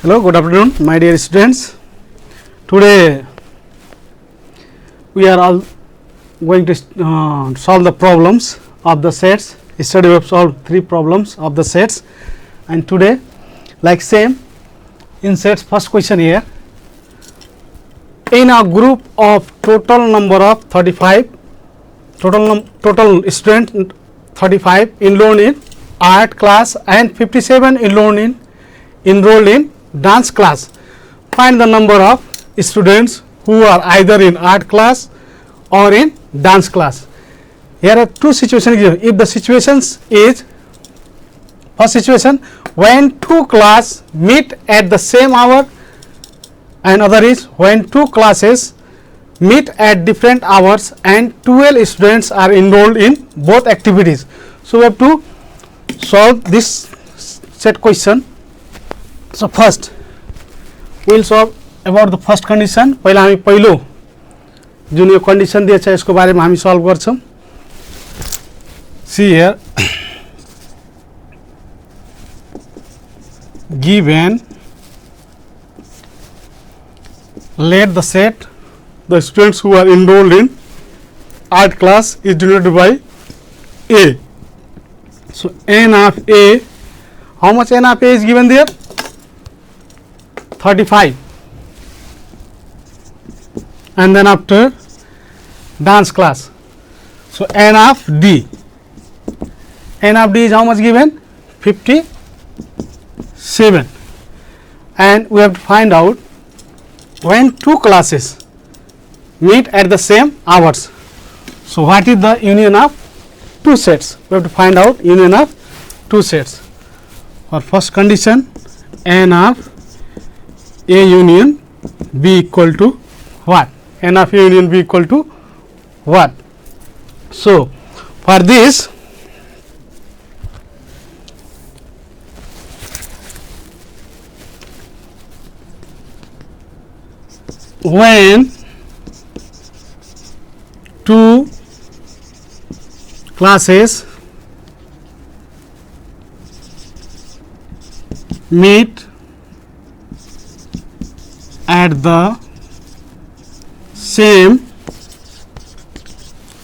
Hello, good afternoon, my dear students. Today we are all going to solve the problems of the sets. Yesterday we have solved 3 problems of the sets, and today, like same in sets, first question here. In a group of total number of 35, total student 35 enrolled in art class and 57 enrolled in dance class. Find the number of students who are either in art class or in dance class. Here are 2 situations given. If the situations is, first situation, when 2 classes meet at the same hour, and other is when 2 classes meet at different hours and 12 students are enrolled in both activities. So we have to solve this set question. So first we will solve about the first condition. पहिला हामी पहिलो जुन यो condition दिएछ यसको बारेमा हामी solve गर्छौं. See here, given let the set the students who are enrolled in art class is denoted by A. So n of A, how much n of A is given there? 35. And then after dance class, so n of D, n of D is how much given? 57. And we have to find out when 2 classes meet at the same hours. So what is the union of 2 sets? We have to find out union of 2 sets. For first condition, n of A union B equal to what? N of A union B equal to what? So for this, when 2 classes meet at the same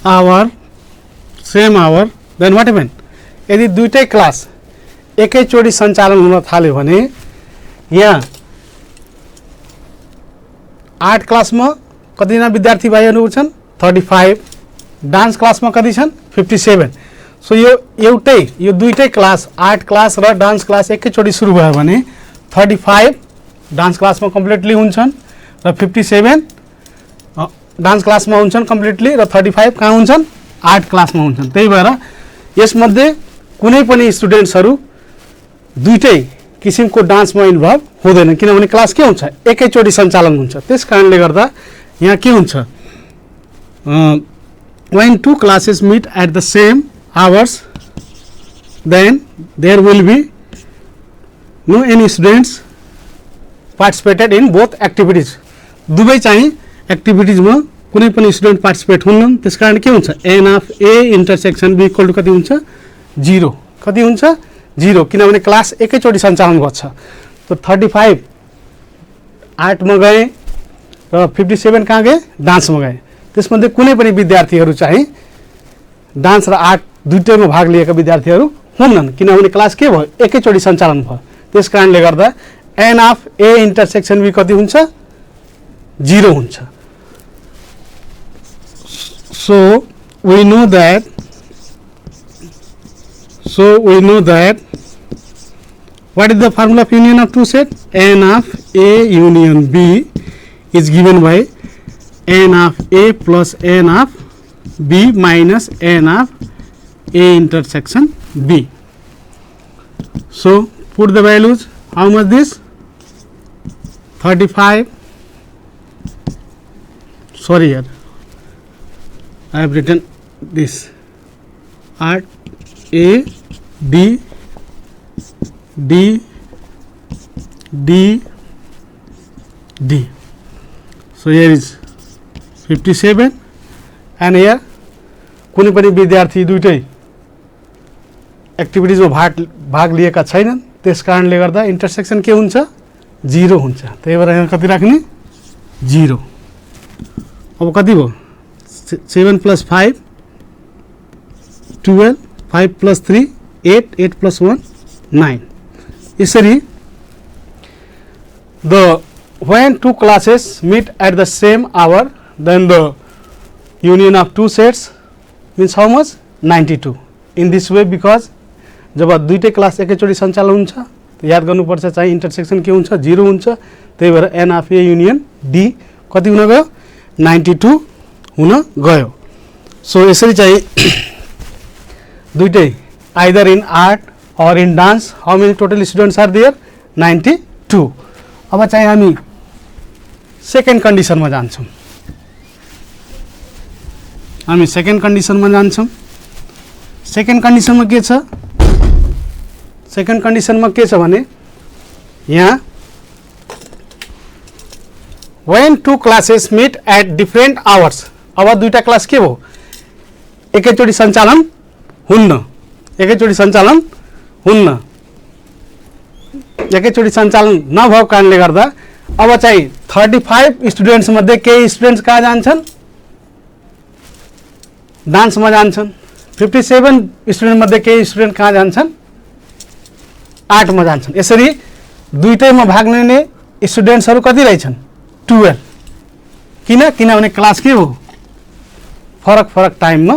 hour, then what happen? यदि दुईटै class एकैचोटी सञ्चालन हुन थाल्यो भने यहाँ art क्लासमा कतिजना विद्यार्थी भाइहरू छन्? 35. डान्स क्लासमा कति छन्? 57. सो यो दुईटै क्लास आर्ट क्लास र डान्स क्लास एकैचोटी सुरु भयो भने 35 डान्स क्लासमा कम्प्लिटली हुन्छन् र 57 डान्स क्लासमा हुन्छन् कम्प्लिटली र 35 कहाँ हुन्छन्? आर्ट क्लासमा हुन्छन्. त्यही भएर यसमध्ये कुनै पनि स्टुडेन्ट्सहरू दुईटै किसिमको डान्समा इन्भल्भ हुँदैन, किनभने क्लास के हुन्छ? एकैचोटी सञ्चालन हुन्छ. त्यस कारणले गर्दा यहाँ के हुन्छ? when 2 classes meet at the same hours, then there will be no any students participated in both activities. दुवै चाहिँ एक्टिभिटिजमा कुनै पनि स्टुडेन्ट पार्टिसिपेट हुन्नन्. त्यसकारण के हुन्छ? n of A intersection B equal to कति हुन्छ? 0. कति हुन्छ? 0, किनभने क्लास एकैचोटी सञ्चालन गर्छ. तो 35 आर्टमा गए र 57 कहाँ गए? डान्समा गए. त्यसमध्ये कुनै पनि विद्यार्थीहरू चाहिँ डान्स र आर्ट दुईटैमा भाग लिएका विद्यार्थीहरू हुन्नन्, किनभने क्लास के भयो? एकैचोटी सञ्चालन भयो. त्यसकारणले गर्दा n of A intersection B कति हुन्छ? 0 हुन्छ. So we know that what is the formula of union of 2 set? n of A union B is given by n of A plus n of B minus n of A intersection B. So put the values. How much this? 35. Sorry here, I have written this art A D D D D. So here is 57 and here कुनै पनि विद्यार्थी दुईटै एक्टिभिटीजमा भाग लिएका छैनन्. त्यसकारणले गर्दा intersection के हुन्छ? 0 हुन्छ, त्यही भएर यहाँ कति राख्ने 0। अब कति भयो 7 + 5 12, 5 + 3 8, 8 + 1 9। यसरी when two classes meet at the same hour, then the union of two sets means how much 92 in this way, because जब दुईटै क्लास एकैचोटि सञ्चालन हुन्छ त याद गर्नुपर्छ चाहिँ इन्टरसेक्सन के हुन्छ 0 हुन्छ, त्यही भएर n of a union d कति हुन गयो 92 हुन गयो। सो यसरी चाहिँ दुईटै either in art or in dance how many total students are there 92। अब चाहिँ हामी सेकेन्ड कन्डिसनमा जान्छौँ, हामी सेकेन्ड कन्डिसनमा जान्छौँ। सेकेन्ड कन्डिसनमा के छ, सेकेन्ड कन्डिसनमा के छ भने यहाँ when two classes meet at different hours, अब दुईटा क्लास के भयो एकैचोटि सञ्चालन हुन्न, एकैचोटि सञ्चालन हुन्न, एकैचोटि सञ्चालन नभएको कारणले गर्दा अब चाहिँ 35 स्टुडेन्ट्स मध्ये केही स्टुडेन्ट्स कहाँ जान्छन् डान्समा जान्छन्, 57 स्टुडेन्ट मध्ये केही स्टुडेन्ट कहाँ जान्छन् आर्टमा जान्छन्। यसरी दुईटैमा भाग लिने स्टुडेन्ट्सहरू कति रहेछन् 12। किनभने क्लास के हो फरक फरक टाइममा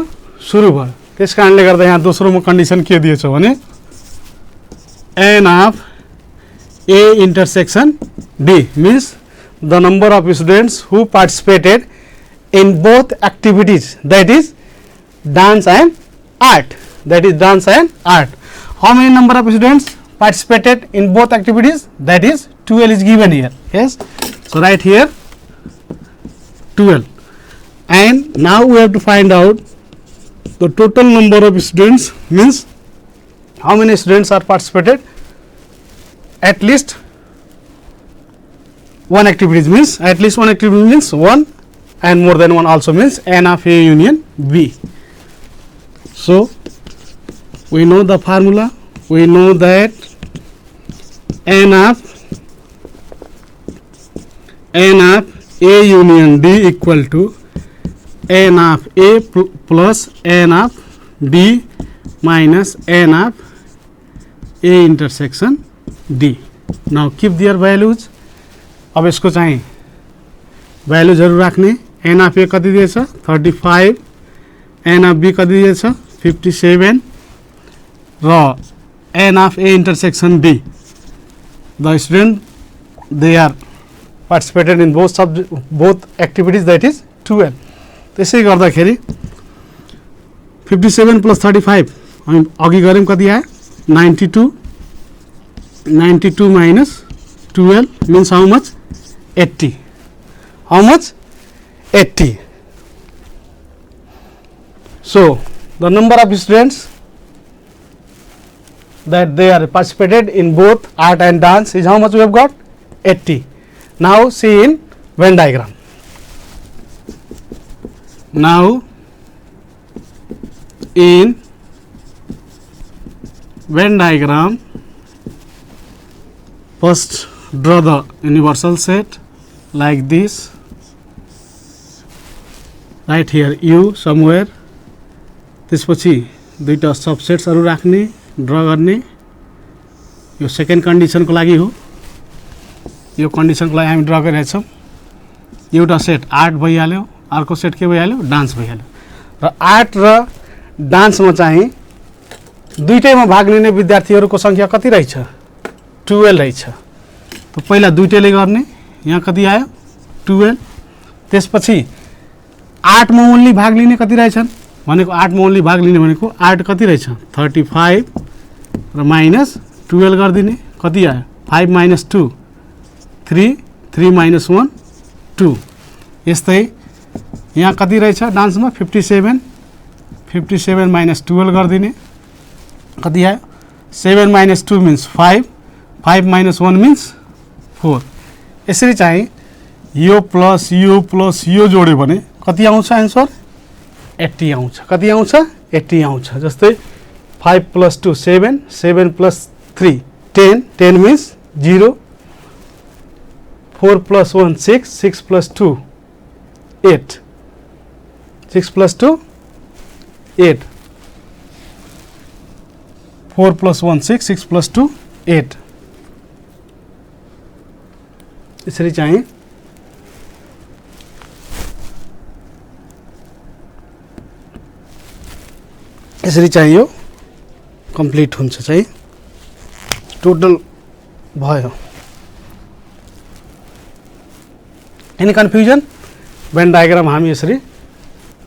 सुरु भयो, त्यस कारणले गर्दा यहाँ दोस्रोमा कन्डिसन के दिएछ भने n of a intersection d means the number of students who participated in both activities, that is dance and art, that is dance and art. How many number of students participated in both activities, that is 12 is given here, yes. So write here 12, and now we have to find out the total number of students, means how many students are participated at least one activity, means at least one activity means 1 and more than 1 also means n of a union b. So we know the formula, we know that n of a union d equal to n of a plus n of b minus n of a intersection d. Now keep their values. अब यसको चाहिँ भ्यालुजहरु राख्ने, n of a कति दिएछ 35, n of b कति दिएछ 57 र n of a intersection d, the student they are participated in both activities, that is 12। त्यसै गर्दाखेरि 57 plus 35 हामी अघि गर्यौं कति आयो 92, 92 minus 12 means how much 80, how much 80। So the number of students that they are participated in both art and dance is how much we have got 80। Now see in Venn diagram. Now in Venn diagram, first draw the universal set like this, right here u somewhere, त्यसपछि दुईटा सबसेट्सहरु राख्ने draw गर्ने। यो second कन्डिसनको लागि हो, यो कन्डिसनको लागि हामी draw गरिरहेछौं। एउटा set art भइहाल्यो, अर्को सेट के भइहाल्यो डान्स भइहाल्यो, र आर्ट र डान्समा चाहिँ दुईटैमा भाग लिने विद्यार्थीहरुको संख्या कति रहेछ 12 रहेछ। त पहिला दुईटैले गर्ने, यहाँ कति आयो 12। त्यसपछि आर्टमा ओन्ली भाग लिने कति रहेछन् भनेको, आर्टमा ओन्ली भाग लिने भनेको आर्ट कति रहेछ 35 र माइनस 12 गर्दिने, कति आयो 5 minus 2 3, 3 minus 1 2। यस्तै यहाँ कति रहेछ डान्समा 57, 57 minus 12 गर्दिने, कति आयो 7 minus 2 means 5, 5 minus 1 means 4। यसरी चाहिँ यो प्लस यो जोड्यो भने कति आउँछ आन्सर 80 आउँछ। कति आउँछ 80 आउँछ। जस्तै 5 plus 2 7, 7 plus 3 10, 10 means 0, 4 plus 1 6, 6 plus 2 8, 6 plus 2 8, 4 plus 1 6, 6 plus 2 8, यसरी चाहिँ यो कम्प्लिट हुन्छ चाहिँ टोटल भयो। Any confusion? भेन डायग्राम हामी यसरी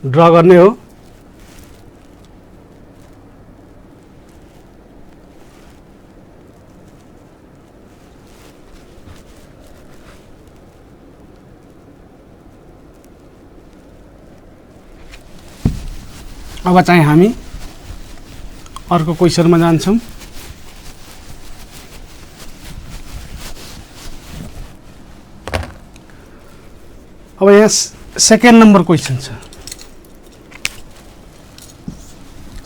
ड्र गर्ने हो। अब चाहिँ हामी अर्को क्वेशनमा जान्छौँ। अब यहाँ सेकेन्ड नम्बर क्वेशन छ।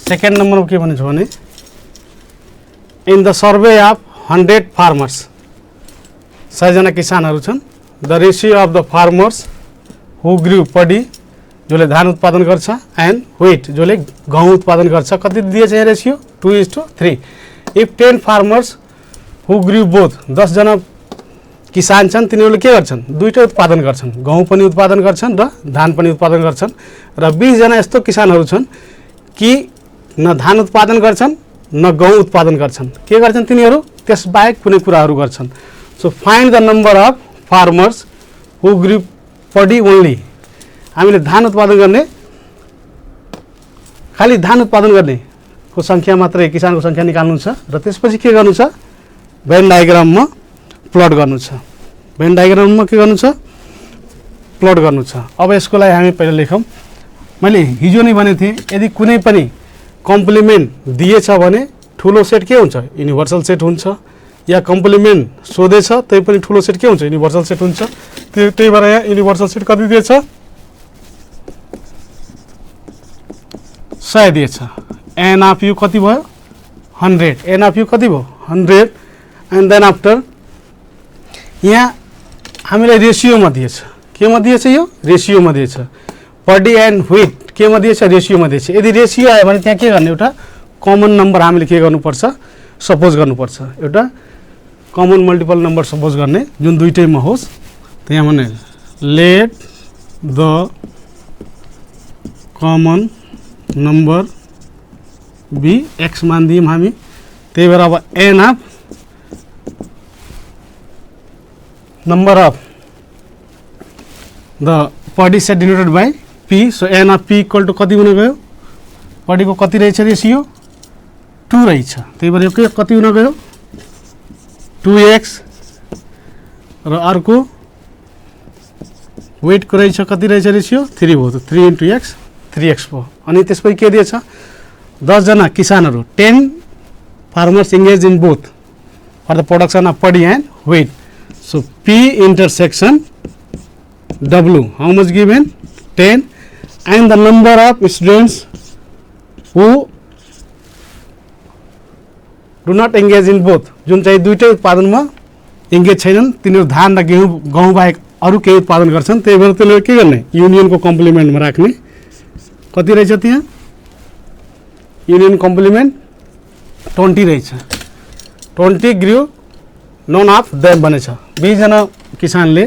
सेकेन्ड नम्बरमा के भनेको छ भने इन द सर्वे अफ 100 फार्मर्स, 100 जना किसानहरू छन्। The ratio of the farmers who ग्रू पडी, जसले धान उत्पादन गर्छ, एन्ड व्हिट, जसले गहुँ उत्पादन गर्छ, कति दिएछ यहाँ ratio? 2:3। If 10 farmers who Guru both, 10 जना किसान छन्, तिनीहरूले के गर्छन्? दुईटै उत्पादन गर्छन्, गहुँ पनि उत्पादन गर्छन् र धान पनि उत्पादन गर्छन्। र 20 जना यस्तो किसानहरू छन् कि न धान उत्पादन गर्छन् न गहुँ उत्पादन गर्छन्। के गर्छन् तिनीहरू? त्यसबाहेक कुनै कुराहरू गर्छन्। सो find the number of farmers who ग्रू पडी ओन्ली। हामीले धान उत्पादन गर्ने, खालि धान उत्पादन गर्ने को संख्या मात्रै, किसानको संख्या निकाल्नु छ र त्यसपछि के गर्नु छ? भेन डायग्राममा प्लट गर्नु छ। भेन डायग्राममा के गर्नु छ? प्लट गर्नु छ। अब यसको लागि हामी पहिला लेखौँ। मैले हिजो नै भनेको थिएँ, यदि कुनै पनि कम्प्लिमेन्ट दिएछ भने ठुलो सेट के हुन्छ? युनिभर्सल सेट हुन्छ। या कम्प्लिमेन्ट सोधेछ त्यही पनि ठुलो सेट के हुन्छ? युनिभर्सल सेट हुन्छ। त्यही भएर यहाँ युनिभर्सल सेट कति दिएछ? 100 दिएछ। एन अफ यू कति भयो? 100। एन अफ यू कति भयो? 100। एन्ड देन आफ्टर यहाँ हामीलाई रेसियोमा दिएछ। केमा दिएछ? यो रेसियोमा दिएछ। पडी एन्ड व्हिट केमा दिएछ? रेसियोमा दिएछ। यदि रेसियो आयो भने त्यहाँ के गर्ने? एउटा कमन नम्बर हामीले के गर्नुपर्छ? सपोज गर्नुपर्छ। एउटा कमन मल्टिपल नम्बर सपोज गर्ने जुन दुईटैमा होस्। त्यहाँ भने let the common number be x मान दियौँ हामी। त्यही भएर अब n of number of the padi set denoted by p. So n of p equal to कति हुन गयो? पडी को कति रहेछ रेशियो? 2 रहेछ। त्यही भएर यो कति हुन गयो? 2x र अर्को वेट को रहेछ कति रहेछ रेशियो? 3 भयो। 3 into x 3x भयो। अनि त्यसपछि के दिएछ? 10 जना किसानहरू 10 farmers engaged in both for the production of paddy and wheat. So P intersection W, how much given? 10, and the number of students who do not engage in both, जुन चाहिँ दुईटै उत्पादनमा engage छैनन्, तिनीहरू धान र गहुँ बाहेक अरू केही उत्पादन गर्छन्। त्यही भएर त्यसले के गर्ने? युनियनको कम्प्लिमेन्टमा राख्ने। कति रहेछ त्यहाँ? युनियन कम्प्लिमेन्ट 20 रहेछ। 20 ग्रू नन अफ देम बनेछ। 20 जना किसानले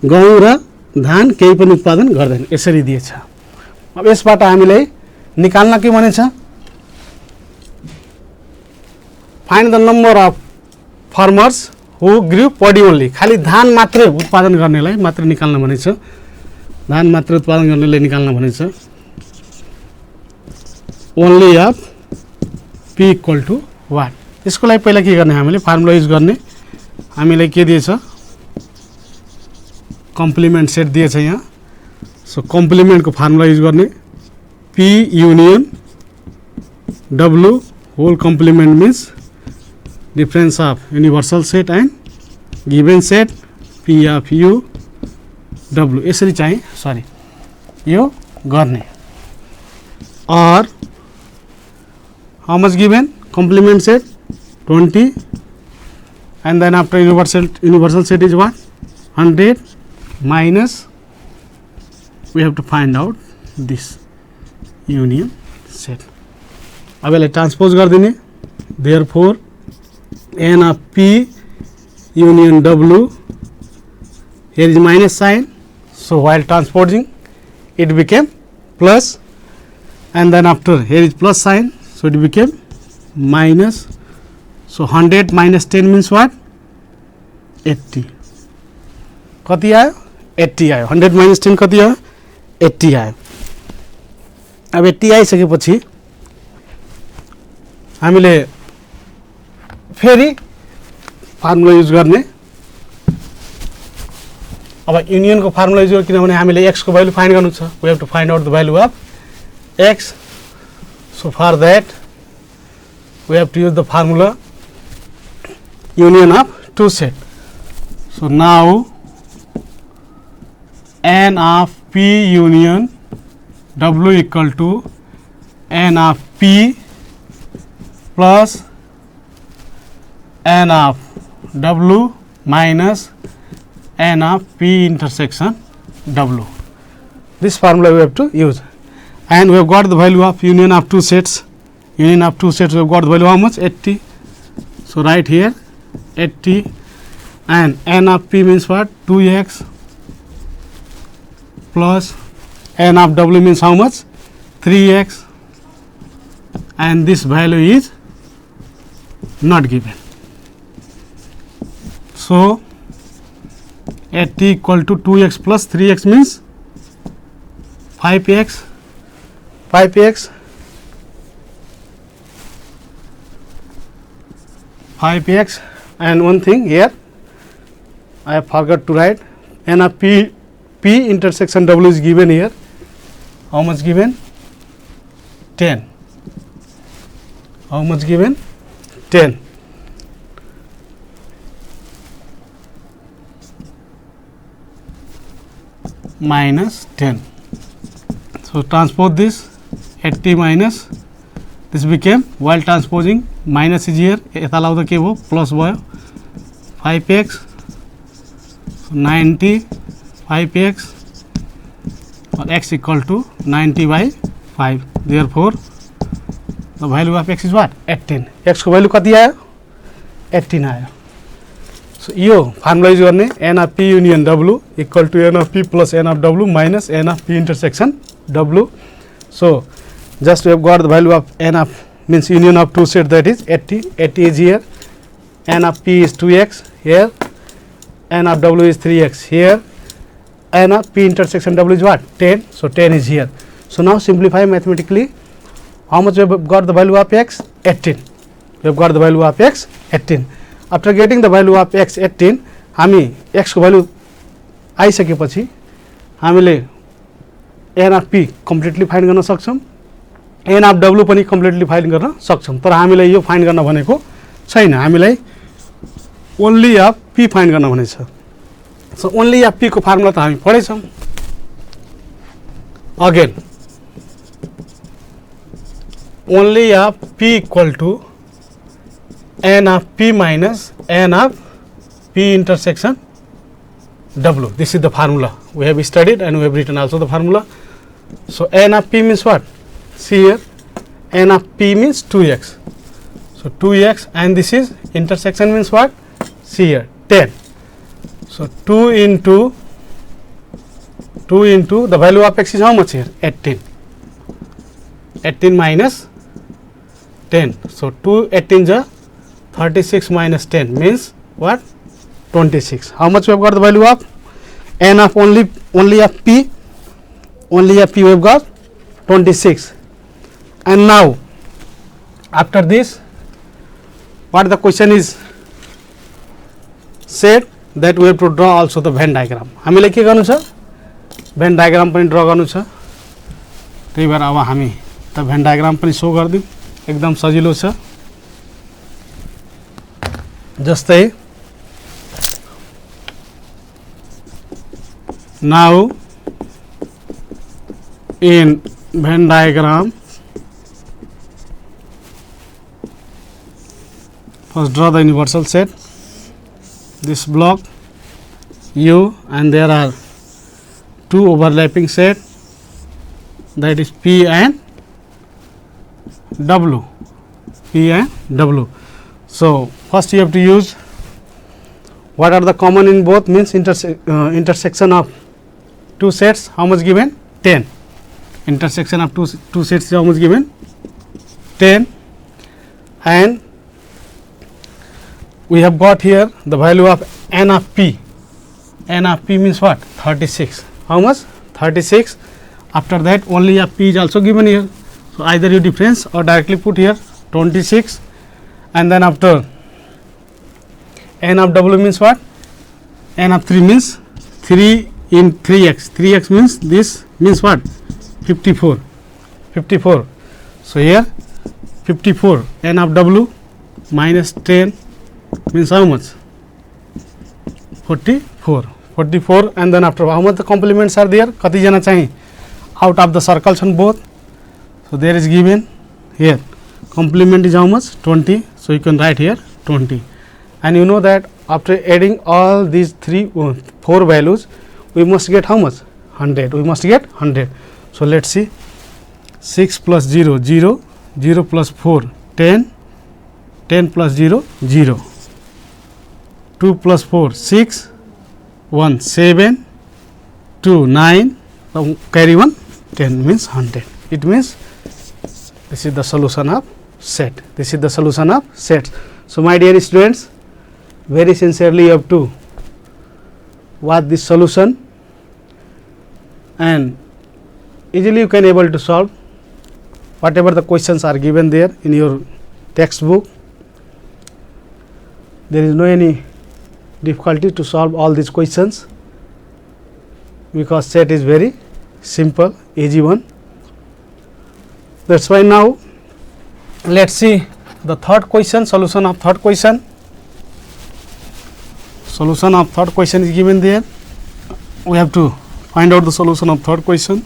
गहुँ र धान केही पनि उत्पादन गर्दैन। यसरी दिएछ। अब यसबाट हामीलाई निकाल्न के भनेछ? Find the number of farmers who ग्रू पडी ओन्ली। खाली धान मात्रै उत्पादन गर्नेलाई मात्र निकाल्न भनेछ। धान मात्र उत्पादन गर्नेलाई निकाल्न भनेछ। Only of P equal to what. यसको लागि पहिला के गर्ने? हामीले फार्मुला युज गर्ने। हामीलाई के दिएछ? कम्प्लिमेन्ट सेट दिएछ यहाँ। सो कम्प्लिमेन्टको फार्मुला युज गर्ने। P union W whole complement means difference of universal set and given set P of U W. यसरी चाहिँ सरी यो गर्ने। और how much given? Complement set 20, and then after universal set is what? 100 minus, we have to find out this union set. अब यसलाई transpose गरिदिने, therefore n of p union w, here is minus sign, so while transposing it became plus, and then after here is plus sign, so it became minus. So 100 minus 10 means what? 80. कति आयो? 80 आयो. 100 minus 10 कति आयो? 80 आयो. अब 80 आइसकेपछि हामीले फेरि फर्मुला युज गर्ने. अब युनियन को फर्मुला युज गर्नु, किनभने हामीले x को भ्यालु फाइन्ड गर्नु छ. We have to find out the value of x. So for that we have to use the formula union of two set. So now n of p union w equal to n of p plus n of w minus n of p intersection w. This formula we have to use, and we have got the value of union of two sets. Union of two sets, we have got the value how much? 80. So right here 80, and n of p means what? 2x plus n of w means how much? 3x, and this value is not given. So 80 equal to 2x plus 3x means 5x. 5x, and one thing here I have forgot to write, n of p intersection w is given here. How much given? 10. How much given? 10. Minus 10. So transpose this, 80 minus, this became, while transposing minus is here, यता लाउँदा के भयो? Plus भयो. 5x, so 90, 5x, or x equal to 90 by 5. Therefore the value of x is what? 18. x को value कति आयो? 18 आयो. So यो formula use गर्ने, n of p union w equal to n of p plus n of w minus n of p intersection w. So just we have got the value of n of means union of two set, that is 80. 80 is here, n of p is 2x here, n of w is 3x here, n of p intersection w is what? 10. So 10 is here. So now simplify mathematically. How much we have got the value of x? 18. We have got the value of x 18. After getting the value of x 18, हामी x को value आइसकेपछि हामीले n of p completely find गर्न सक्छौं, n of w पनि completely find गर्न सक्छौं. तर हामीलाई यो find गर्न भनेको छैन, हामीलाई only of p find गर्न भनेको छ. So only of p को फर्मुला त हामी पढेछौं. Again only of p equal to n of p minus n of p intersection w. This is the formula we have studied, and we have written also the formula. So n of p means what? See here, n of p means 2x. So 2x, and this is intersection means what? See here, 10. So 2 into the value of x is how much here? 18. 18 minus 10. So 2 18 is 36 minus 10 means what? 26. How much we have got the value of n of only of p? Only of p we have got 26. And now after this, what the question is said, that we have to draw also the Venn diagram. हामीले के गर्नु छ? Venn diagram पनि draw गर्नु छ. त्यही भएर अब हामी त Venn diagram पनि शो गर्दियौ. एकदम सजिलो छ. जस्तै now in Venn diagram, first draw the universal set. This block U, and there are two overlapping set, that is P and W. P and W. So, first you have to use what are the common in both, means intersection of two sets, how much given? 10. Intersection of two sets is how much given? 10. And we have got here the value of n of p. N of p means what? 36. How much? 36. After that only of p is also given here. So, either you difference or directly put here 26, and then after n of w means what? N of 3 means 3 in 3x. 3x means this means what? 54. 54. So, here 54 n of w minus 10 means how much? 44. 44, and then after how much the complements are there? Kati jana chahi out of the circles on both. So, there is given here complement is how much? 20. So, you can write here 20, and you know that after adding all these 4 values, we must get how much? 100. We must get 100. So, let us see, 6 plus 0 0, 0 plus 4 10, 10 plus 0 0, 2 plus 4 6, 1 7, 2 9, carry 1 10 means 100. It means this is the solution of set. This is the solution of sets. So, my dear students, very sincerely you have to watch this solution, and easily you can able to solve whatever the questions are given there in your textbook. There is no any difficulty to solve all these questions, because set is very simple, easy one. That is why now let us see the third question, solution of third question. Solution of third question is given there. We have to find out the solution of third question.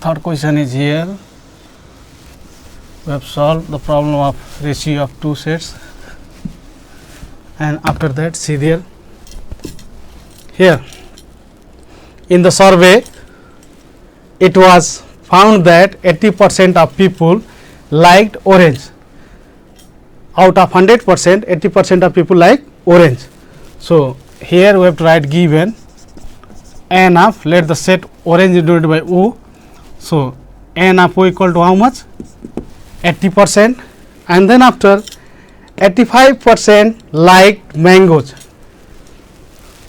Third question is here. We have solved the problem of ratio of two sets, and after that see there, here in the survey it was found that 80% of people liked orange. Out of 100%, 80% of people like orange. So, here we have to write given n of, let the set orange is denoted by O. So, n of O equal to how much? 80%, and then after 85% liked mangoes,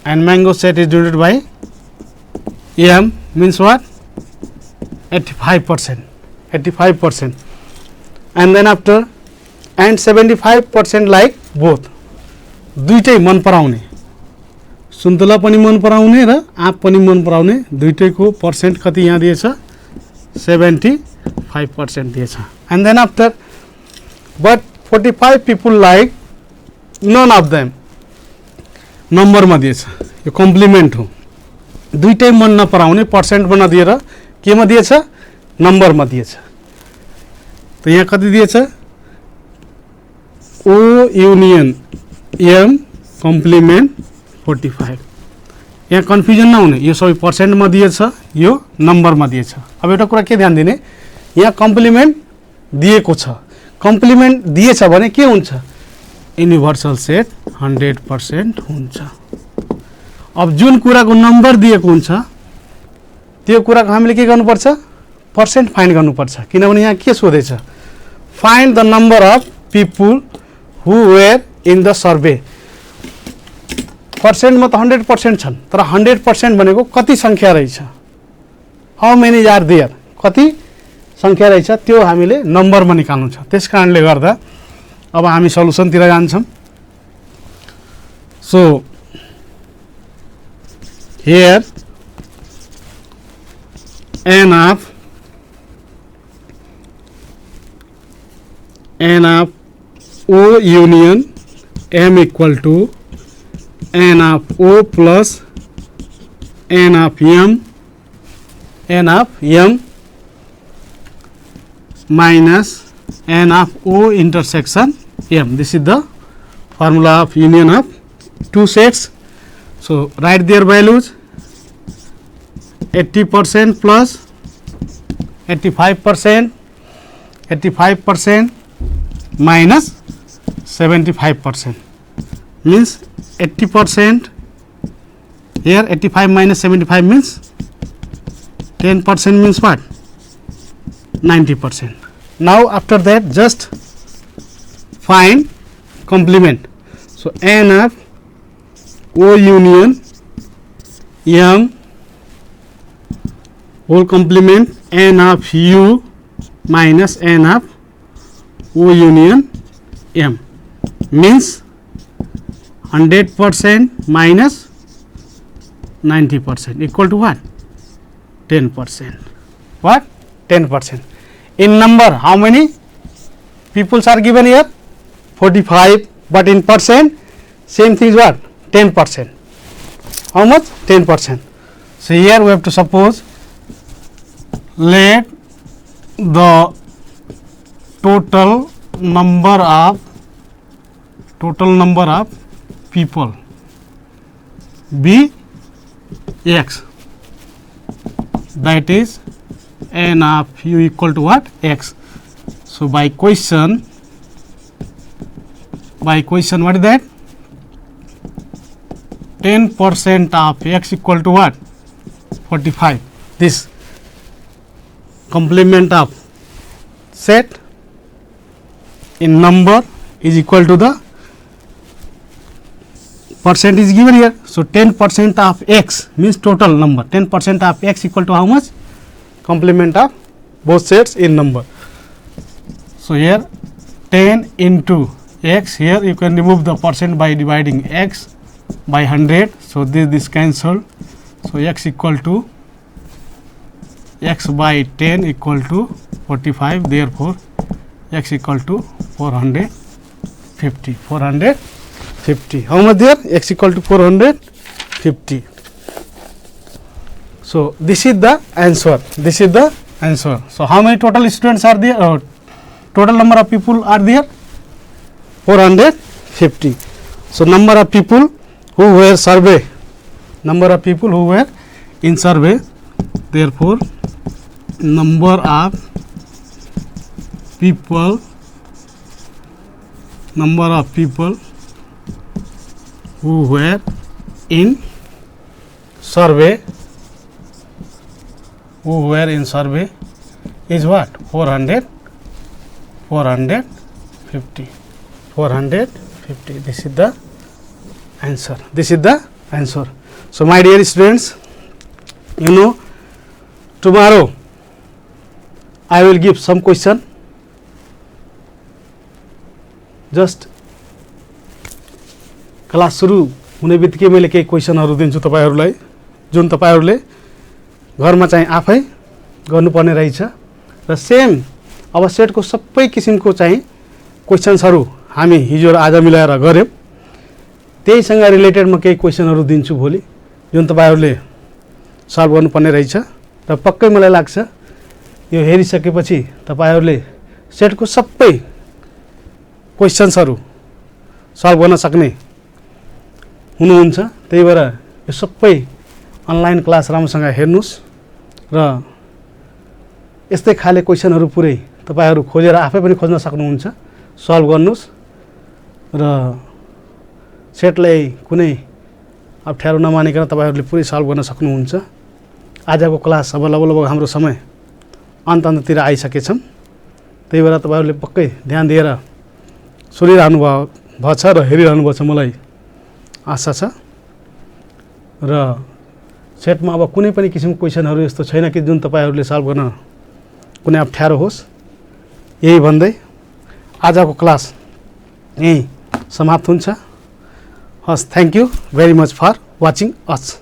and mango set is denoted by M, means what? 85%, 85%, and then after and 75% like both. दुईटै मन पराउने, सुन्तला पनि मन पराउने र आँप पनि मन पराउने, दुईटैको पर्सेन्ट कति यहाँ दिएछ? 75% दिएछ. And then after, but 45 people like none of them. Number मा दिएछ, यो कम्प्लिमेन्ट हो. दुईटै मन नपराउने पर्सेन्ट मा नदिएर केमा दिएछ? नम्बर मा दिएछ. त यहाँ कति दिएछ? O union M complement 45. यहाँ कन्फ्युजन नहुने, यो सबै पर्सेन्ट मा दिएछ, यो नम्बर मा दिएछ. अब एउटा कुरा के ध्यान दिने, यहाँ कम्प्लिमेन्ट दिएको छ. कम्प्लिमेन्ट दिएछ भने के हुन्छ? युनिभर्सल सेट 100% हुन्छ. अब जुन कुराको नम्बर दिएको हुन्छ त्यो कुराको हामीले के गर्नुपर्छ? पर्सेन्ट फाइन्ड गर्नुपर्छ. किनभने यहाँ के सोधेछ? Find the number of people who were in the survey. पर्सेन्टमा त 100% छन्, तर 100% भनेको कति संख्या रहेछ? हाउ मेनी आर देयर, कति संख्या रहेछ त्यो हामीले नम्बरमा निकाल्नु छ. त्यसकारणले गर्दा अब हामी सल्युसनतिर जान्छौँ. सो here n of O union M equal to n of O plus n of M minus n of O intersection M. This is the formula of union of two sets. So write their values 80% plus 85%, 85% minus 75%, means 80%. Here 85 minus 75 means 10% means what? 90%. Now after that just find complement. So n of O union M whole complement n of U minus n of O union M means 100% minus 90% equal to what? 10%. What? 10%. In number, how many peoples are given here? 45, but in percent, same thing is what? 10%. How much? 10%. So here we have to suppose, let the total number of people be x, that is n of U equal to what? X. So by question what is that? 10% of x equal to what? 45. This complement of set in number is equal to the percent is given here. So 10% of x means total number. 10% of x equal to how much? Complement of both sets in number. So here 10 into x, here you can remove the percent by dividing x by 100. So this cancel. So x equal to x by 10 equal to 45. Therefore x equal to 450. 450. How much there? X equal to 450. So this is the answer. This is the answer. So how many total students are there? Total number of people are there? 450. So number of people who were survey. Number of people who were in survey. Therefore number of people who were in survey is what? 450. 450. This is the answer. This is the answer. So my dear students, you know, tomorrow I will give some question. Just class सुरु हुने बित्तिकै मैले केही क्वेशनहरु दिन्छु तपाईहरुलाई, जुन तपाईहरुले घरमा चाहिँ आफै गर्नुपर्ने रहेछ र सेम अब सेटको सबै किसिमको चाहिँ क्वेशन्सहरु हामी हिजो र आज मिलाएर गर्यौं। त्यहीसँग रिलेटेड म केही क्वेशनहरु दिन्छु भोलि, जुन तपाईहरुले सल्भ गर्नुपर्ने रहेछ र पक्कै मलाई लाग्छ यो हेरिसकेपछि तपाईहरुले सेटको सबै क्वेशन्सहरु सल्भ गर्न सक्ने हुनुहुन्छ। त्यही भएर यो सबै अनलाइन क्लास राम्रोसँग हेर्नुस् र यस्तै खाले क्वेशनहरु पुरै तपाईहरु खोजेर आफै पनि खोज्न सक्नुहुन्छ, सल्भ गर्नुस् र सेटलाई कुनै अप्ठ्यारो नमानिकन तपाईहरुले पुरै सल्भ गर्न सक्नुहुन्छ। आजको क्लास अब लगभग हाम्रो समय अन्ततिर आइसकेछौं। त्यही भएर तपाईहरुले पक्कै ध्यान दिएर सुनिरहनु भएको छ र हेरिरहनु भएको छ, मलाई आशा छ। र सेटमा अब कुनै पनि किसिमको क्वेशनहरु यस्तो छैन कि जुन तपाईहरुले सल्भ गर्न कुनै अप्ठ्यारो होस्। यही भन्दै आजको क्लास यही समाप्त हुन्छ। हस्, thank you very much for watching us.